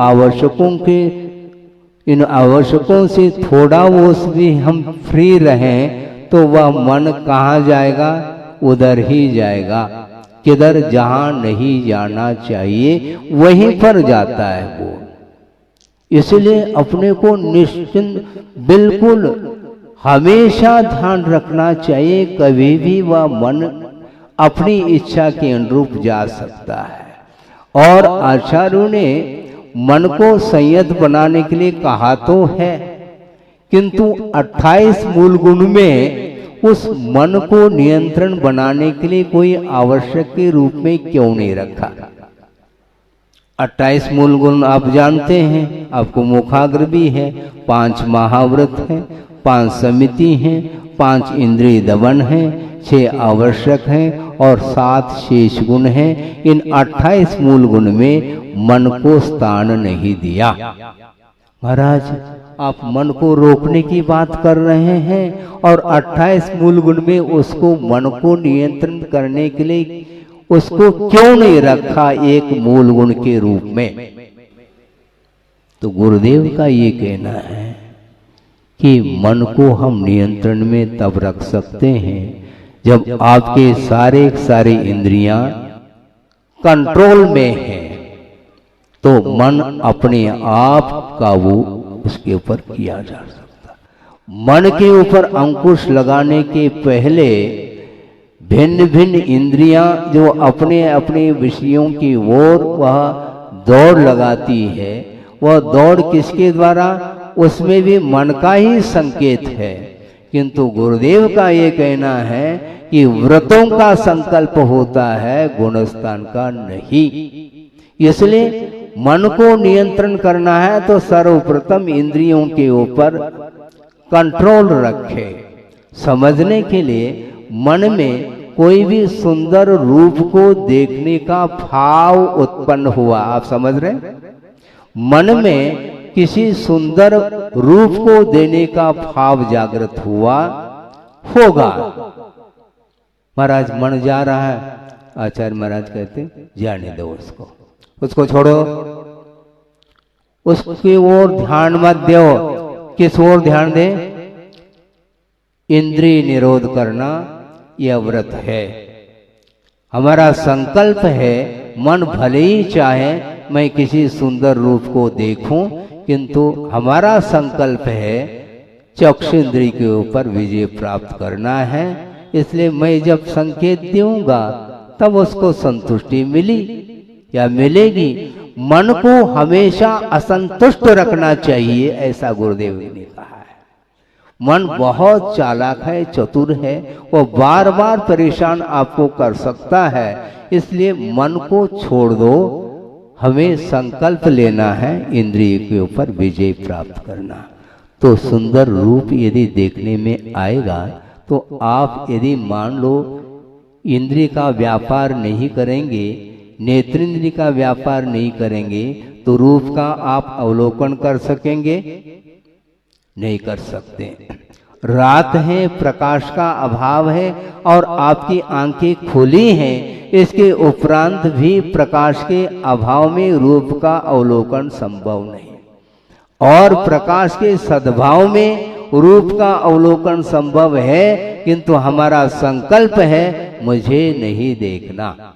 आवश्यकों से थोड़ा वो भी हम फ्री रहें तो वह मन कहाँ जाएगा? उधर ही जाएगा। किधर? जहां नहीं जाना चाहिए वहीं पर जाता है वो। इसलिए अपने को निश्चिंत बिल्कुल हमेशा ध्यान रखना चाहिए, कभी भी वह मन अपनी इच्छा के अनुरूप जा सकता है। और आचार्यों ने मन को संयत बनाने के लिए कहा तो है, किंतु 28 मूल गुण में उस मन को नियंत्रण बनाने के लिए कोई आवश्यक के रूप में क्यों नहीं रखा? 28 मूल गुण आप जानते हैं, आपको मुखाग्र भी है, 5 महाव्रत हैं, 5 समिति हैं, 5 इंद्रिय दमन हैं, 6 आवश्यक हैं और 7 शेष गुण हैं। इन 28 मूल गुण में मन को स्थान नहीं दिया। महाराज आप मन को रोकने की बात कर रहे हैं और 28 मूल गुण में उसको मन को नियंत्रण करने के लिए उसको क्यों नहीं रखा एक मूल गुण के रूप में? तो गुरुदेव का ये कहना है कि मन को हम नियंत्रण में तब रख सकते हैं जब आपके सारे इंद्रियां कंट्रोल में हैं, तो मन अपने आप काबू उसके ऊपर किया जा सकता। मन के ऊपर अंकुश लगाने के पहले भिन्न भिन्न इंद्रियां जो अपने अपने विषयों की ओर वह दौड़ लगाती है, वह दौड़ किसके द्वारा? उसमें भी मन का ही संकेत है। किंतु गुरुदेव का ये कहना है कि व्रतों का संकल्प होता है, गुणस्थान का नहीं। इसलिए मन को नियंत्रण करना है तो सर्वप्रथम इंद्रियों के ऊपर कंट्रोल रखे। समझने के लिए मन में कोई भी सुंदर रूप को देखने का भाव उत्पन्न हुआ, आप समझ रहे? मन में किसी सुंदर रूप को देने का भाव जागृत हुआ होगा। महाराज मन जा रहा है, आचार्य महाराज कहते जाने दो उसको छोड़ो, उसकी ओर ध्यान मत दो। किस ओर ध्यान दे? इंद्रिय निरोध करना यह व्रत है। हमारा संकल्प है, मन भले ही चाहे मैं किसी सुंदर रूप को देखूं, किंतु हमारा संकल्प है चक्षुंद्रिय के ऊपर विजय प्राप्त करना है। इसलिए मैं जब संकेत दूंगा तब उसको संतुष्टि मिली या मिलेगी। मन को हमेशा असंतुष्ट रखना चाहिए, ऐसा गुरुदेव ने कहा है। मन बहुत चालाक है, चतुर है, वो बार बार परेशान आपको कर सकता है। इसलिए मन को छोड़ दो, हमें संकल्प लेना है इंद्रिय के ऊपर विजय प्राप्त करना। तो सुंदर रूप यदि देखने में आएगा तो आप यदि मान लो इंद्रिय का व्यापार नहीं करेंगे, नेत्रेंद्रिय का व्यापार नहीं करेंगे, तो रूप का आप अवलोकन कर सकेंगे? नहीं कर सकते। रात है, प्रकाश का अभाव है और आपकी आंखें खुली हैं, इसके उपरांत भी प्रकाश के अभाव में रूप का अवलोकन संभव नहीं, और प्रकाश के सद्भाव में रूप का अवलोकन संभव है, किंतु हमारा संकल्प है मुझे नहीं देखना।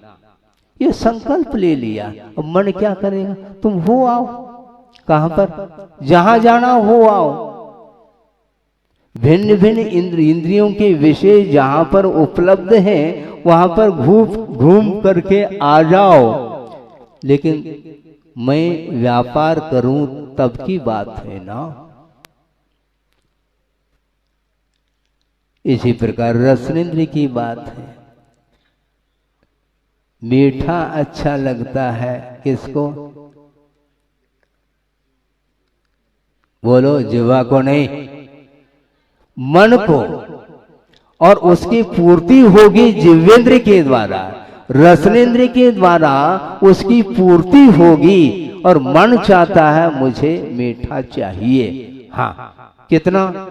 ये संकल्प ले लिया, अब मन क्या करेगा? तुम हो आओ, कहां पर? जहां जाना हो आओ। भिन्न भिन्न इंद्रियों के विषय जहां पर उपलब्ध हैं वहां पर घूम करके आ जाओ। लेकिन मैं व्यापार करूं तब की बात है ना। इसी प्रकार रसनेंद्रिय की बात है। मीठा अच्छा लगता है किसको? बोलो, जिह्वा को नहीं, मन को। और उसकी पूर्ति होगी जिह्वेंद्र के द्वारा, रसनेंद्र के द्वारा उसकी पूर्ति होगी। और मन चाहता है मुझे मीठा चाहिए। हाँ, कितना?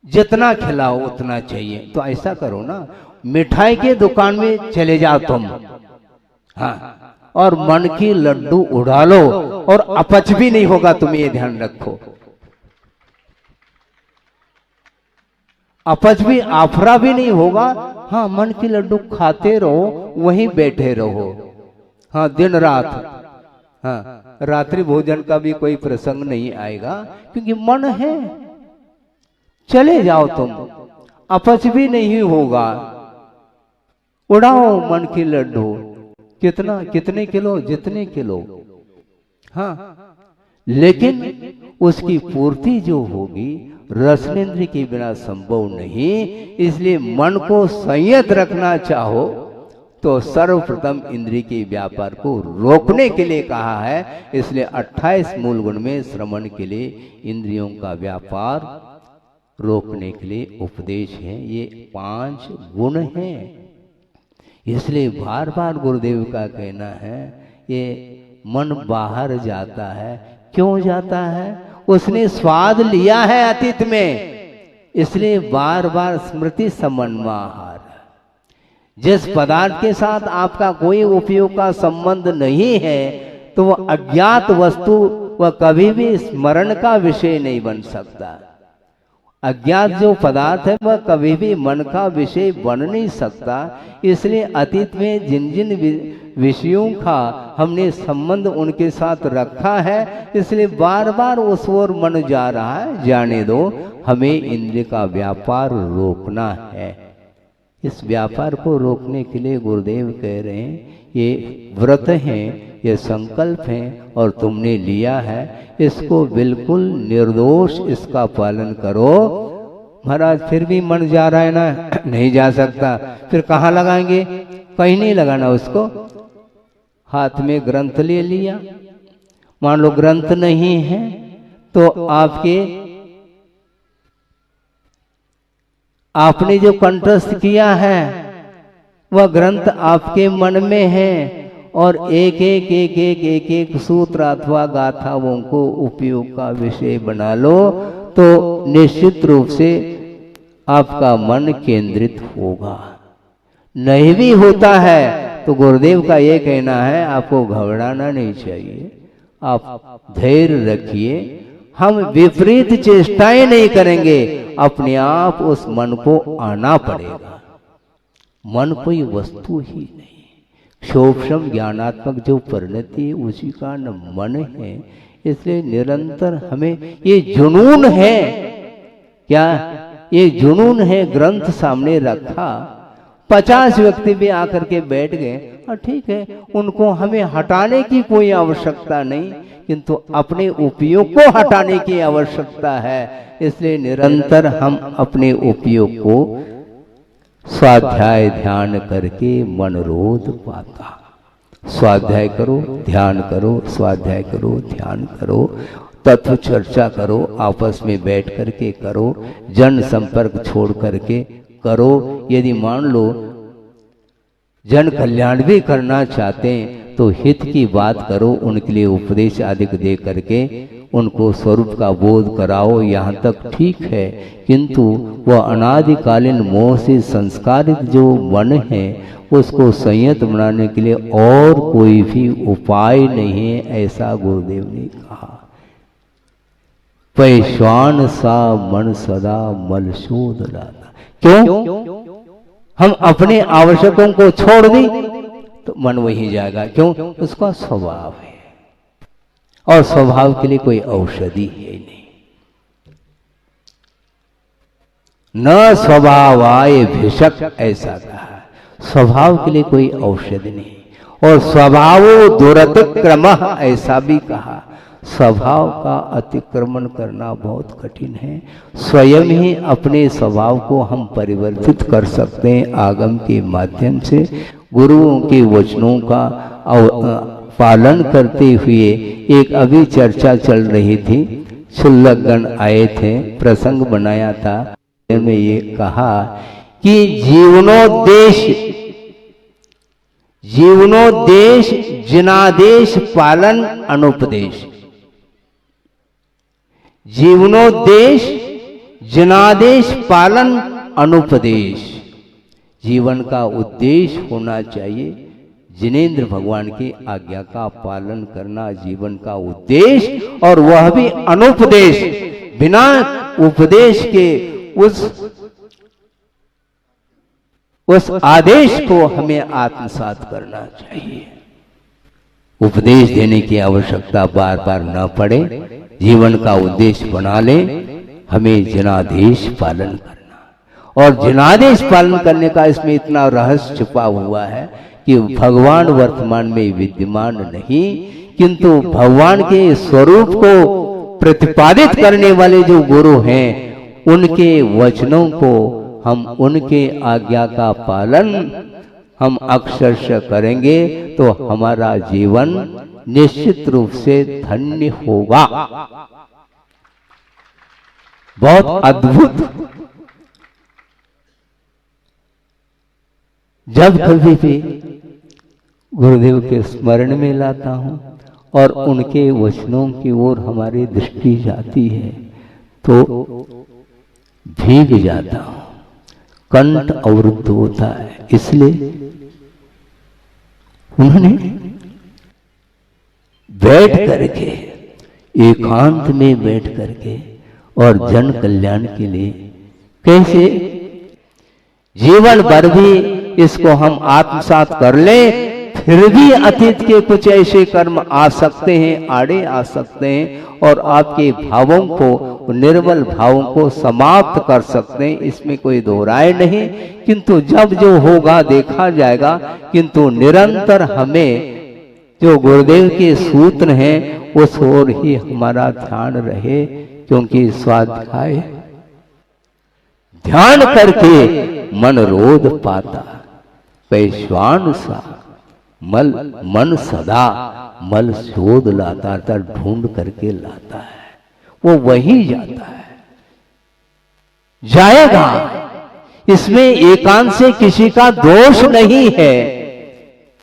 जितना खिलाओ उतना चाहिए। तो ऐसा करो ना, मिठाई के दुकान में चले जाओ तुम, हाँ, और मन की लड्डू उड़ा लो और अपच भी नहीं होगा, तुम्हें ये ध्यान रखो। अपच भी, आफरा भी नहीं होगा। हाँ, मन की लड्डू खाते रहो, वहीं बैठे रहो। हाँ, दिन रात। हाँ, रात्रि भोजन का भी कोई प्रसंग नहीं आएगा, क्योंकि मन है। चले जाओ तुम, अपच भी नहीं होगा। उड़ाओ मन की लड्डू। कितना? कितने किलो? जितने किलो। हाँ, लेकिन उसकी पूर्ति जो होगी रसनेन्द्र के बिना संभव नहीं। इसलिए मन को संयत रखना चाहो तो सर्वप्रथम इंद्रिय के व्यापार को रोकने के लिए कहा है। इसलिए 28 मूल गुण में श्रवण के लिए इंद्रियों का व्यापार रोकने के लिए उपदेश है। ये 5 गुण हैं। इसलिए बार बार गुरुदेव का कहना है ये मन बाहर जाता है। क्यों जाता है? उसने स्वाद लिया है अतीत में, इसलिए बार बार स्मृति समन्वयहार। जिस पदार्थ के साथ आपका कोई उपयोग का संबंध नहीं है तो वह अज्ञात वस्तु वह कभी भी स्मरण का विषय नहीं बन सकता। अज्ञात जो पदार्थ है वह कभी भी मन का विषय बन नहीं सकता। इसलिए अतीत में जिन जिन विषयों का हमने संबंध उनके साथ रखा है, इसलिए बार बार उस ओर मन जा रहा है। जाने दो, हमें इंद्रिय का व्यापार रोकना है। इस व्यापार को रोकने के लिए गुरुदेव कह रहे हैं ये व्रत हैं, ये संकल्प हैं और तुमने लिया है, इसको बिल्कुल निर्दोष इसका पालन करो। महाराज फिर भी मन जा रहा है ना, नहीं जा सकता, फिर कहाँ लगाएंगे? कहीं नहीं लगाना उसको। हाथ में ग्रंथ ले लिया, मान लो ग्रंथ नहीं है तो आपने जो कंठस्थ किया है वह ग्रंथ आपके मन में है और एक एक सूत्र अथवा गाथाओं को उपयोग का विषय बना लो तो निश्चित रूप से आपका मन केंद्रित होगा। नहीं भी होता है तो गुरुदेव का ये कहना है आपको घबराना नहीं चाहिए, आप धैर्य रखिए। हम विपरीत चेष्टाएं नहीं करेंगे, अपने आप उस मन को आना पड़ेगा। मन कोई वस्तु ही नहीं, क्षोभम ज्ञानात्मक जो परिणति है उसी का न मन है। इसलिए निरंतर हमें ये जुनून है, क्या ये जुनून है? ग्रंथ सामने रखा, 50 व्यक्ति भी आकर के बैठ गए, ठीक है, उनको हमें हटाने की कोई आवश्यकता नहीं, किंतु अपने उपयोग को हटाने की आवश्यकता है। इसलिए निरंतर हम अपने उपयोग को स्वाध्याय ध्यान करके मनोरोध पाता। स्वाध्याय करो, ध्यान करो, स्वाध्याय करो, ध्यान करो, तत्व चर्चा करो, आपस में बैठ करके करो, जन संपर्क छोड़ करके करो। यदि मान लो जन कल्याण भी करना चाहते हैं तो हित की बात करो, उनके लिए उपदेश आदि दे करके उनको स्वरूप का बोध कराओ, यहाँ तक ठीक है। किंतु वह अनादिकालीन मोह से संस्कारित जो मन है उसको संयत बनाने के लिए और कोई भी उपाय नहीं है, ऐसा गुरुदेव ने कहा। पैश्वान सा मन सदा मलशोध लाता। क्यों? हम अपने आवश्यकों को छोड़ दी तो मन वही जाएगा। क्यों? उसका स्वभाव है और स्वभाव के लिए कोई औषधि है नहीं। न स्वभावाय भिषक, ऐसा कहा। स्वभाव के लिए कोई औषधि नहीं। और स्वभावो दुरतिक्रमः, ऐसा भी कहा। स्वभाव का अतिक्रमण करना बहुत कठिन है। स्वयं ही अपने स्वभाव को हम परिवर्तित कर सकते हैं आगम के माध्यम से। गुरुओं के वचनों का पालन करते हुए एक अभी चर्चा चल रही थी, शुल्लकगण आए थे, प्रसंग बनाया था, में ये कहा कि जीवनोद्देश जिनादेश पालन अनुपदेश। जीवनोद्देश जिनादेश पालन अनुपदेश। जीवन का उद्देश्य होना चाहिए जिनेंद्र भगवान की आज्ञा का पालन करना जीवन का उद्देश्य, और वह भी अनुपदेश, बिना उपदेश के उस आदेश को हमें आत्मसात करना चाहिए। उपदेश देने की आवश्यकता बार बार न पड़े, जीवन का उद्देश्य बना ले, हमें जनादेश पालन करना। और जनादेश पालन करने का इसमें इतना रहस्य छुपा हुआ है कि भगवान वर्तमान में विद्यमान नहीं, किंतु भगवान के स्वरूप को प्रतिपादित करने वाले जो गुरु हैं, उनके वचनों को हम, उनके आज्ञा का पालन हम अक्षरशः करेंगे तो हमारा जीवन निश्चित रूप से धन्य होगा। बहुत अद्भुत। जब कभी भी गुरुदेव के स्मरण में लाता हूं और उनके वचनों की ओर हमारी दृष्टि जाती है तो भीग जाता हूं, कंठ अवरुद्ध होता है। इसलिए उन्होंने बैठ करके, एकांत में बैठ करके और जन कल्याण के लिए कैसे जीवन भर भी इसको हम आत्मसात कर लें, फिर भी अतीत के कुछ ऐसे कर्म आ सकते हैं, आड़े आ सकते हैं और आपके भावों को, निर्मल भावों को समाप्त कर सकते हैं, इसमें कोई दो राय नहीं। किंतु जब जो होगा देखा जाएगा। किंतु निरंतर हमें जो गुरुदेव के सूत्र हैं उस ओर ही हमारा ध्यान रहे, क्योंकि स्वाध्याय ध्यान करके मन रोध पाता, पैश्वान सा मल मन सदा मल शोध लाता था, ढूंढ करके लाता है, वो वही जाता है, जाएगा। इसमें एकांत से किसी का दोष नहीं है,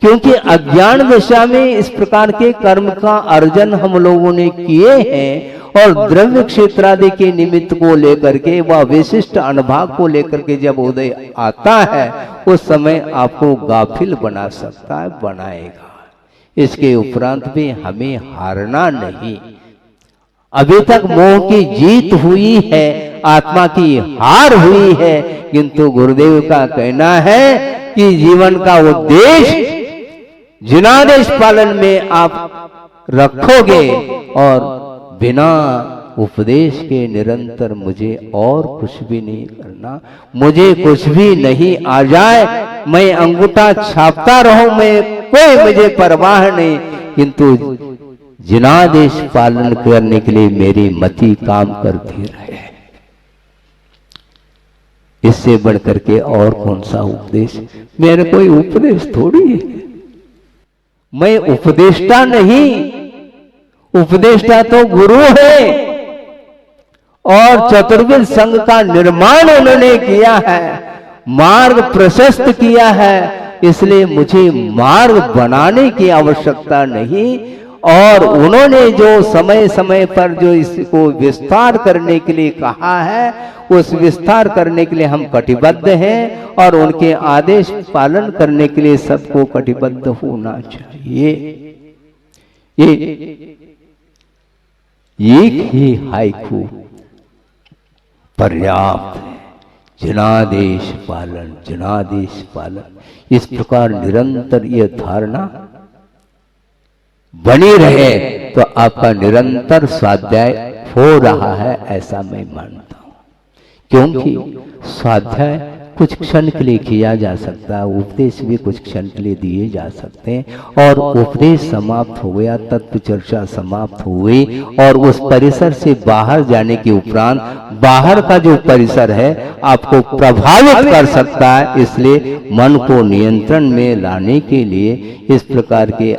क्योंकि अज्ञान दशा में इस प्रकार के कर्म का अर्जन हम लोगों ने किए हैं और द्रव्य क्षेत्रादि के निमित्त को लेकर के, वह विशिष्ट अनुभाग को लेकर के जब उदय आता है उस समय आपको गाफिल बना सकता है, बनाएगा। इसके उपरांत भी हमें हारना नहीं। अभी तक मोह की जीत हुई है, आत्मा की हार हुई है, किंतु गुरुदेव का कहना है कि जीवन का उद्देश्य जिनादेश पालन में आप रखोगे और बिना उपदेश के निरंतर मुझे और कुछ भी नहीं करना, मुझे कुछ भी नहीं आ जाए, मैं अंगूठा छापता रहूं, मैं कोई मुझे परवाह नहीं, किंतु जिनादेश पालन करने के लिए मेरी मति काम करती रहे। इससे बढ़कर के और कौन सा उपदेश? मेरा कोई उपदेश थोड़ी है, मैं उपदेष्टा नहीं, उपदेष्टा तो गुरु है और चतुर्विध संघ का निर्माण उन्होंने किया है, मार्ग प्रशस्त किया है, इसलिए मुझे मार्ग बनाने की आवश्यकता नहीं। और उन्होंने जो समय समय पर जो इसको विस्तार करने के लिए कहा है, उस विस्तार करने के लिए हम कटिबद्ध हैं और उनके आदेश पालन करने के लिए सबको कटिबद्ध होना चाहिए। ये एक ही हाइकू पर्याप्त है, जनादेश पालन, जनादेश पालन। इस प्रकार निरंतर यह धारणा बनी रहे तो आपका निरंतर स्वाध्याय हो रहा है, ऐसा मैं मानता हूं। क्योंकि स्वाध्याय कुछ क्षण के लिए किया जा सकता है, उपदेश भी कुछ क्षण के लिए दिए जा सकते हैं, और उपदेश समाप्त हो गया, तत्व चर्चा समाप्त हो गई और उस परिसर से बाहर जाने के उपरांत बाहर का जो परिसर है आपको प्रभावित कर सकता है। इसलिए मन को नियंत्रण में लाने के लिए इस प्रकार के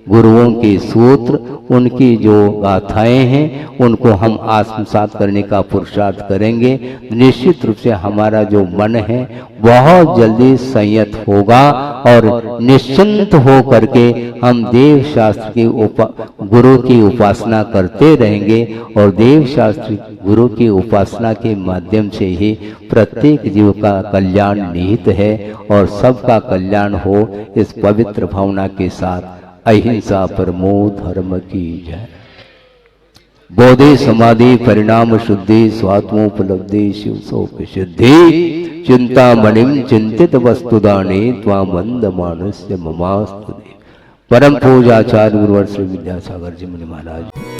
गुरुओं के सूत्र, उनकी जो गाथाएं हैं, उनको हम आत्मसात करने का पुरुषार्थ करेंगे। निश्चित रूप से हमारा जो मन है बहुत जल्दी संयत होगा और निश्चिंत हो करके हम देव शास्त्र की गुरु की उपासना करते रहेंगे और देव शास्त्र गुरु की उपासना के माध्यम से ही प्रत्येक जीव का कल्याण निहित है और सबका कल्याण हो, इस पवित्र भावना के साथ अहिंसा परमो धर्म की जय। बोधि समाधि परिणाम शुद्धि स्वात्मोपलब्धि शिव सोप सिद्धि चिंतामणिम चिंतित वस्तुदाने त्वामंद मानस्य ममास्तुते। परम पूजाचार्य गुरुवर श्री विद्यासागर जी मुनि महाराज।